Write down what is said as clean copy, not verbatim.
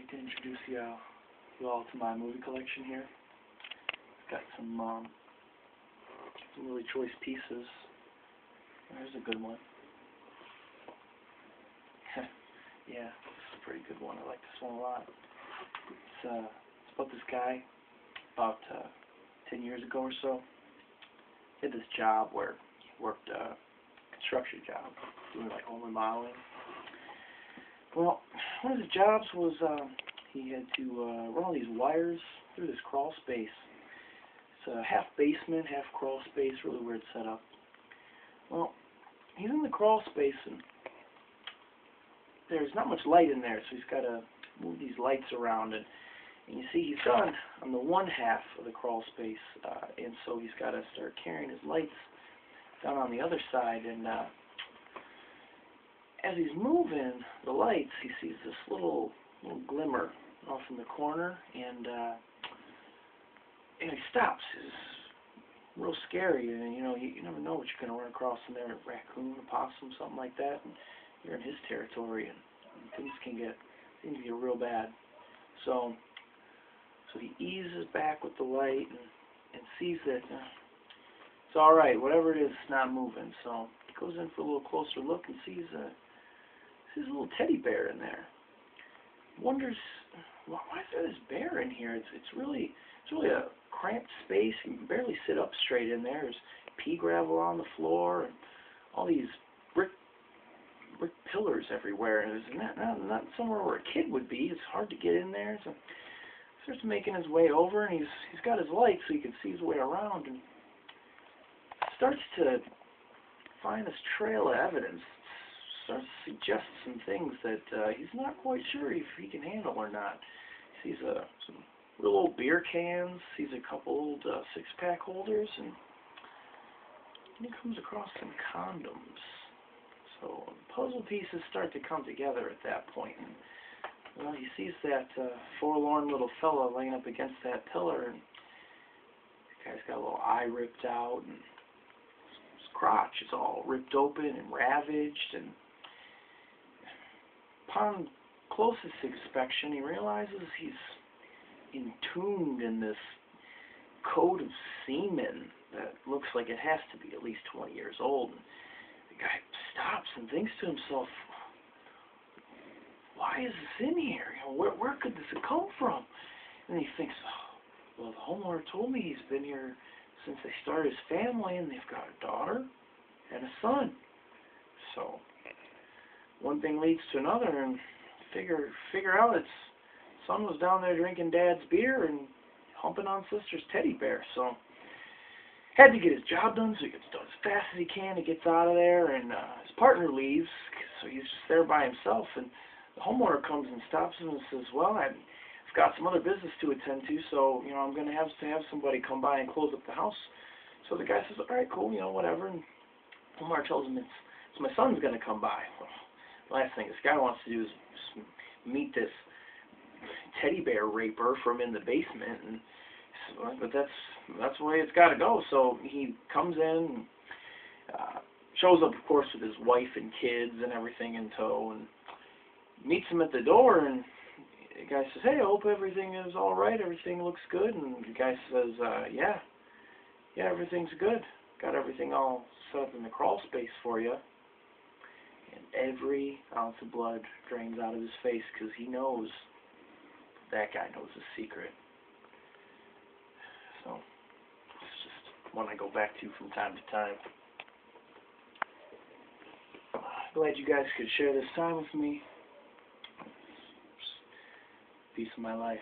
like to introduce you all to my movie collection here. It's got some really choice pieces. There's a good one. Yeah, this is a pretty good one. I like this one a lot. It's about this guy about 10 years ago or so. He had this job where he worked a construction job, doing like home remodeling. Well, one of his jobs was he had to run all these wires through this crawl space. It's a half basement, half crawl space, really weird setup. Well, he's in the crawl space and there's not much light in there, so he's got to move these lights around. And you see he's done on the one half of the crawl space, and so he's got to start carrying his lights down on the other side. And as he's moving the lights, he sees this little glimmer off in the corner, and he stops. It's real scary, and you never know what you're going to run across in there, a raccoon, a possum, something like that. And you're in his territory, and things can get real bad. So he eases back with the light and sees that it's all right. Whatever it is, it's not moving. So he goes in for a little closer look and sees a little teddy bear in there. Wonders why is there this bear in here? It's really a cramped space. You can barely sit up straight in there. There's pea gravel on the floor and all these brick pillars everywhere, and it's not somewhere where a kid would be. It's hard to get in there. So he starts making his way over, and he's got his light so he can see his way around, and starts to find this trail of evidence. Starts to suggest some things that he's not quite sure if he can handle or not. He sees some real old beer cans, sees a couple old six-pack holders, and he comes across some condoms. So puzzle pieces start to come together at that point. And, well, he sees that forlorn little fella laying up against that pillar, and the guy's got a little eye ripped out, and his crotch is all ripped open and ravaged. And upon closest inspection, he realizes he's entombed in this coat of semen that looks like it has to be at least 20 years old. And the guy stops and thinks to himself, why is this in here? Where could this have come from? And he thinks, oh, well, the homeowner told me he's been here since they started his family, and they've got a daughter and a son. So one thing leads to another, and figure out its son was down there drinking dad's beer and humping on sister's teddy bear. So had to get his job done, so he gets done as fast as he can. He gets out of there, and his partner leaves, so he's just there by himself. And the homeowner comes and stops him and says, well, I've got some other business to attend to, so I'm going to have somebody come by and close up the house. So the guy says, all right, cool, whatever. And the homeowner tells him it's my son's going to come by. Well, the last thing this guy wants to do is meet this teddy bear raper from in the basement, and but that's the way it's got to go. So he comes in, shows up, of course, with his wife and kids and everything in tow, and meets him at the door. And the guy says, hey, I hope everything is all right. Everything looks good. And the guy says, yeah, everything's good. Got everything all set up in the crawl space for you. And every ounce of blood drains out of his face because he knows that guy knows his secret. So it's just one I go back to from time to time. Glad you guys could share this time with me. Piece of my life.